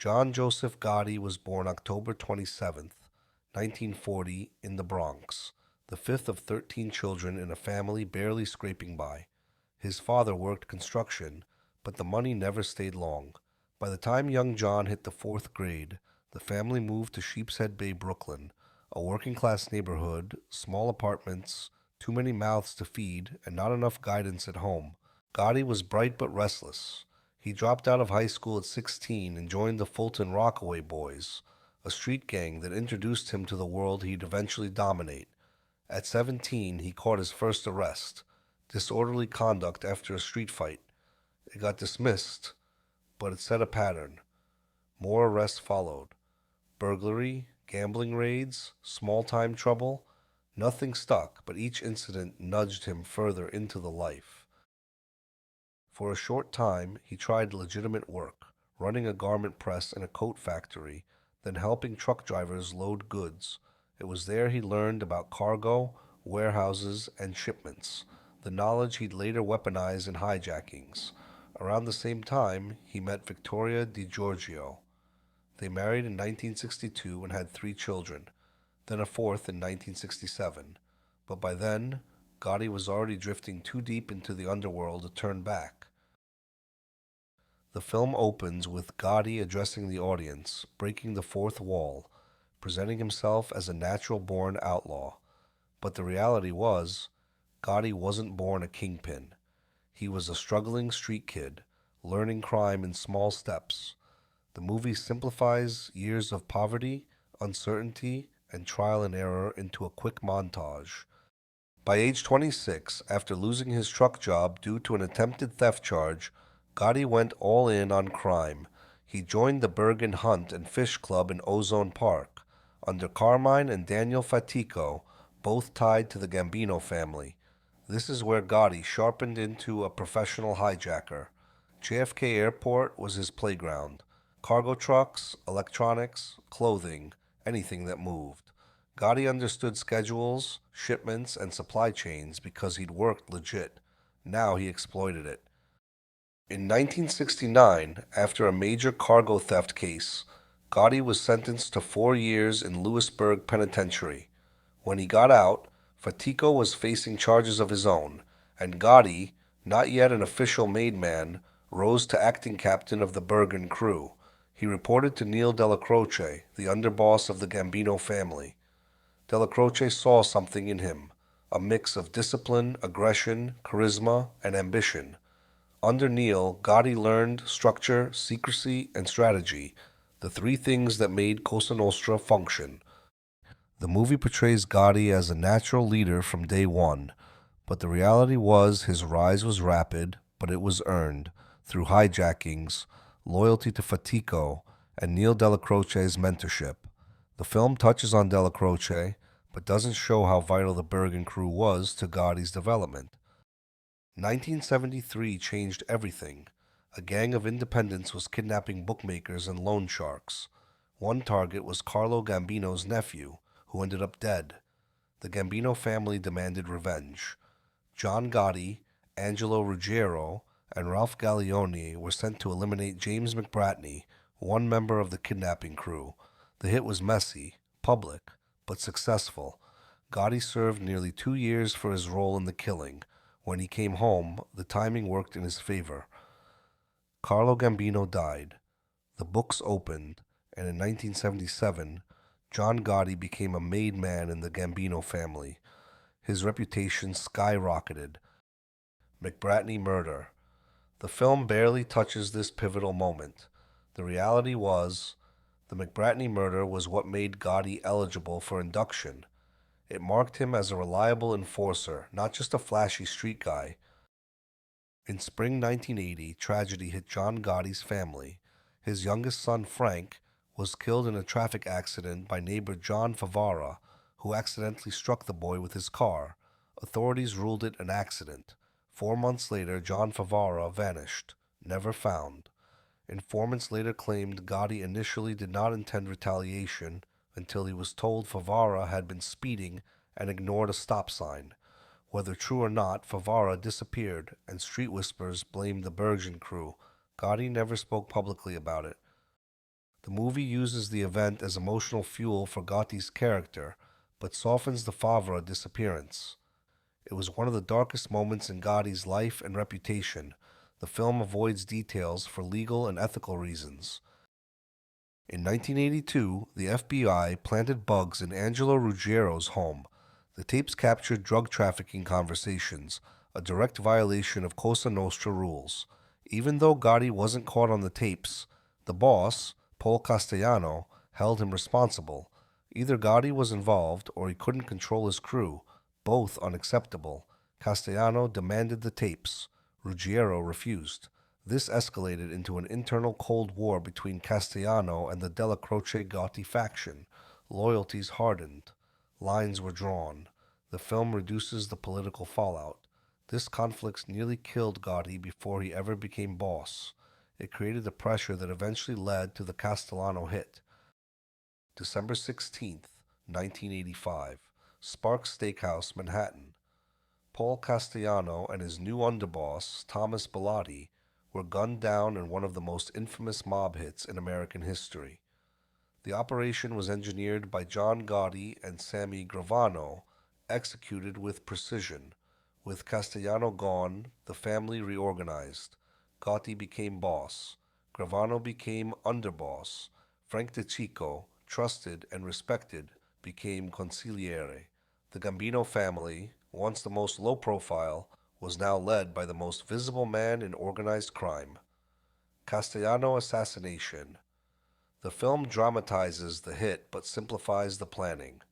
John Joseph Gotti was born October 27th, 1940, in the Bronx, the fifth of 13 children in a family barely scraping by. His father worked construction, but the money never stayed long. By the time young John hit the fourth grade, the family moved to Sheepshead Bay, Brooklyn, a working class neighborhood, small apartments, too many mouths to feed, and not enough guidance at home. Gotti was bright but restless. He dropped out of high school at 16 and joined the Fulton Rockaway Boys, a street gang that introduced him to the world he'd eventually dominate. At 17, he caught his first arrest, disorderly conduct after a street fight. It got dismissed, but it set a pattern. More arrests followed. Burglary, gambling raids, small-time trouble. Nothing stuck, but each incident nudged him further into the life. For a short time, he tried legitimate work, running a garment press in a coat factory, then helping truck drivers load goods. It was there he learned about cargo, warehouses, and shipments, the knowledge he'd later weaponize in hijackings. Around the same time, he met Victoria DiGiorgio. They married in 1962 and had 3 children, then a fourth in 1967. But by then, Gotti was already drifting too deep into the underworld to turn back. The film opens with Gotti addressing the audience, breaking the fourth wall, presenting himself as a natural-born outlaw. But the reality was, Gotti wasn't born a kingpin. He was a struggling street kid, learning crime in small steps. The movie simplifies years of poverty, uncertainty, and trial and error into a quick montage. By age 26, after losing his truck job due to an attempted theft charge, Gotti went all in on crime. He joined the Bergen Hunt and Fish Club in Ozone Park, under Carmine and Daniel Fatico, both tied to the Gambino family. This is where Gotti sharpened into a professional hijacker. JFK Airport was his playground. Cargo trucks, electronics, clothing, anything that moved. Gotti understood schedules, shipments, and supply chains because he'd worked legit. Now he exploited it. In 1969, after a major cargo theft case, Gotti was sentenced to 4 years in Lewisburg Penitentiary. When he got out, Fatico was facing charges of his own, and Gotti, not yet an official made man, rose to acting captain of the Bergen crew. He reported to Neil Della Croce, the underboss of the Gambino family. Della Croce saw something in him, a mix of discipline, aggression, charisma, and ambition. Under Neil, Gotti learned structure, secrecy, and strategy, the three things that made Cosa Nostra function. The movie portrays Gotti as a natural leader from day one, but the reality was his rise was rapid, but it was earned through hijackings, loyalty to Fatico, and Neil Della Croce's mentorship. The film touches on Della Croce, but doesn't show how vital the Bergen crew was to Gotti's development. 1973 changed everything. A gang of independents was kidnapping bookmakers and loan sharks. One target was Carlo Gambino's nephew, who ended up dead. The Gambino family demanded revenge. John Gotti, Angelo Ruggiero, and Ralph Gallioni were sent to eliminate James McBratney, one member of the kidnapping crew. The hit was messy, public, but successful. Gotti served nearly 2 years for his role in the killing. When he came home, the timing worked in his favor. Carlo Gambino died. The books opened, and in 1977, John Gotti became a made man in the Gambino family. His reputation skyrocketed. McBratney murder. The film barely touches this pivotal moment. The reality was, the McBratney murder was what made Gotti eligible for induction. It marked him as a reliable enforcer, not just a flashy street guy. In spring 1980, tragedy hit John Gotti's family. His youngest son, Frank, was killed in a traffic accident by neighbor John Favara, who accidentally struck the boy with his car. Authorities ruled it an accident. 4 months later, John Favara vanished, never found. Informants later claimed Gotti initially did not intend retaliation until he was told Favara had been speeding and ignored a stop sign. Whether true or not, Favara disappeared, and street whispers blamed the Bergen crew. Gotti never spoke publicly about it. The movie uses the event as emotional fuel for Gotti's character, but softens the Favre disappearance. It was one of the darkest moments in Gotti's life and reputation. The film avoids details for legal and ethical reasons. In 1982, the FBI planted bugs in Angelo Ruggiero's home. The tapes captured drug trafficking conversations, a direct violation of Cosa Nostra rules. Even though Gotti wasn't caught on the tapes, the boss, Paul Castellano, held him responsible. Either Gotti was involved or he couldn't control his crew, both unacceptable. Castellano demanded the tapes. Ruggiero refused. This escalated into an internal Cold War between Castellano and the Della Croce Gotti faction. Loyalties hardened. Lines were drawn. The film reduces the political fallout. This conflict nearly killed Gotti before he ever became boss. It created the pressure that eventually led to the Castellano hit. December 16th, 1985. Sparks Steakhouse, Manhattan. Paul Castellano and his new underboss, Thomas Bellotti, were gunned down in one of the most infamous mob hits in American history. The operation was engineered by John Gotti and Sammy Gravano, executed with precision. With Castellano gone, the family reorganized. Gotti became boss. Gravano became underboss. Frank DeCicco, trusted and respected, became consigliere. The Gambino family, once the most low profile, was now led by the most visible man in organized crime. Castellano assassination. The film dramatizes the hit but simplifies the planning.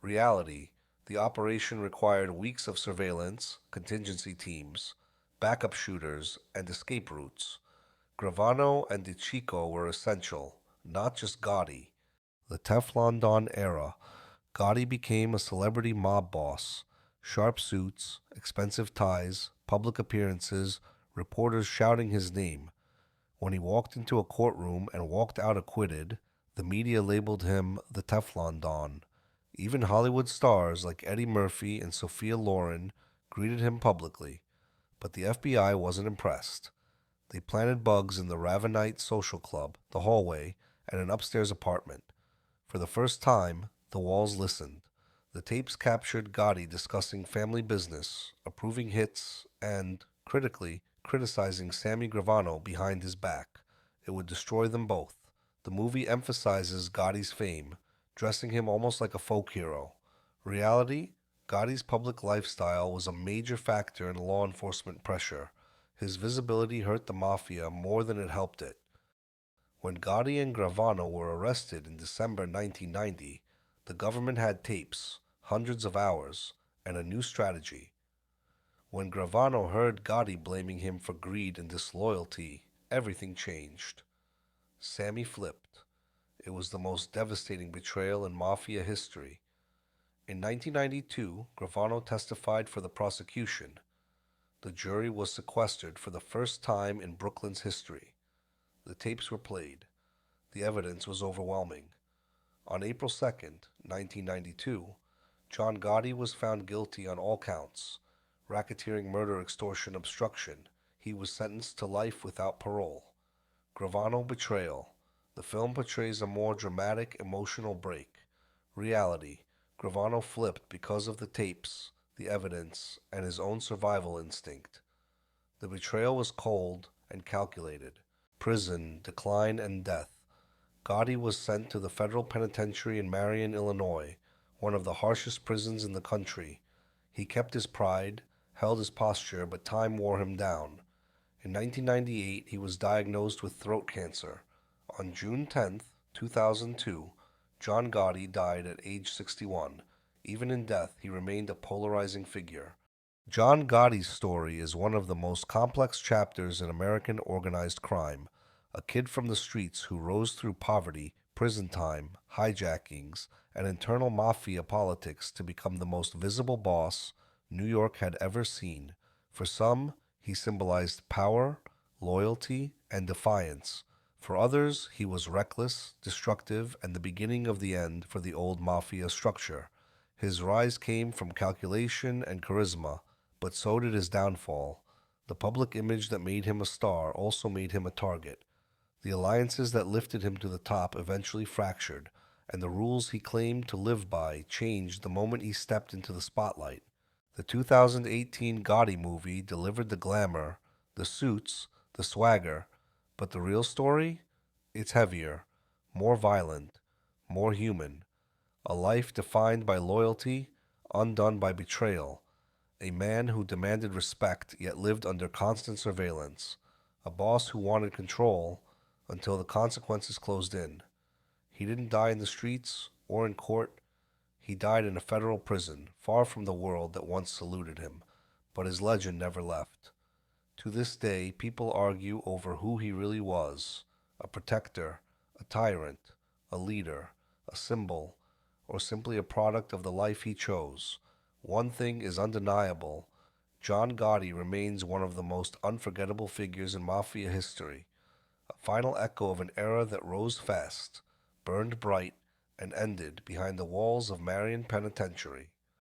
Reality. The operation required weeks of surveillance, contingency teams, backup shooters, and escape routes. Gravano and DeCicco were essential, not just Gotti. The Teflon Don era. Gotti became a celebrity mob boss. Sharp suits, expensive ties, public appearances, reporters shouting his name. When he walked into a courtroom and walked out acquitted, the media labeled him the Teflon Don. Even Hollywood stars like Eddie Murphy and Sophia Loren greeted him publicly. But the FBI wasn't impressed. They planted bugs in the Ravenite Social Club, the hallway, and an upstairs apartment. For the first time, the walls listened. The tapes captured Gotti discussing family business, approving hits, and, critically, criticizing Sammy Gravano behind his back. It would destroy them both. The movie emphasizes Gotti's fame, dressing him almost like a folk hero. Reality, Gotti's public lifestyle was a major factor in law enforcement pressure. His visibility hurt the Mafia more than it helped it. When Gotti and Gravano were arrested in December 1990, the government had tapes, hundreds of hours, and a new strategy. When Gravano heard Gotti blaming him for greed and disloyalty, everything changed. Sammy flipped. It was the most devastating betrayal in Mafia history. In 1992, Gravano testified for the prosecution. The jury was sequestered for the first time in Brooklyn's history. The tapes were played. The evidence was overwhelming. On April 2nd, 1992, John Gotti was found guilty on all counts: racketeering, murder, extortion, obstruction. He was sentenced to life without parole. Gravano betrayal. The film portrays a more dramatic, emotional break. Reality. Gravano flipped because of the tapes, the evidence, and his own survival instinct. The betrayal was cold and calculated. Prison, decline, and death. Gotti was sent to the federal penitentiary in Marion, Illinois, one of the harshest prisons in the country. He kept his pride, held his posture, but time wore him down. In 1998, he was diagnosed with throat cancer. On June 10, 2002, John Gotti died at age 61. Even in death, he remained a polarizing figure. John Gotti's story is one of the most complex chapters in American organized crime. A kid from the streets who rose through poverty, prison time, hijackings, and internal mafia politics to become the most visible boss New York had ever seen. For some, he symbolized power, loyalty, and defiance. For others, he was reckless, destructive, and the beginning of the end for the old mafia structure. His rise came from calculation and charisma, but so did his downfall. The public image that made him a star also made him a target. The alliances that lifted him to the top eventually fractured, and the rules he claimed to live by changed the moment he stepped into the spotlight. The 2018 Gotti movie delivered the glamour, the suits, the swagger, but the real story? It's heavier, more violent, more human. A life defined by loyalty, undone by betrayal. A man who demanded respect yet lived under constant surveillance. A boss who wanted control until the consequences closed in. He didn't die in the streets or in court. He died in a federal prison, far from the world that once saluted him, but his legend never left. To this day, people argue over who he really was: a protector, a tyrant, a leader, a symbol, or simply a product of the life he chose. One thing is undeniable: John Gotti remains one of the most unforgettable figures in Mafia history, a final echo of an era that rose fast, burned bright, and ended behind the walls of Marion Penitentiary.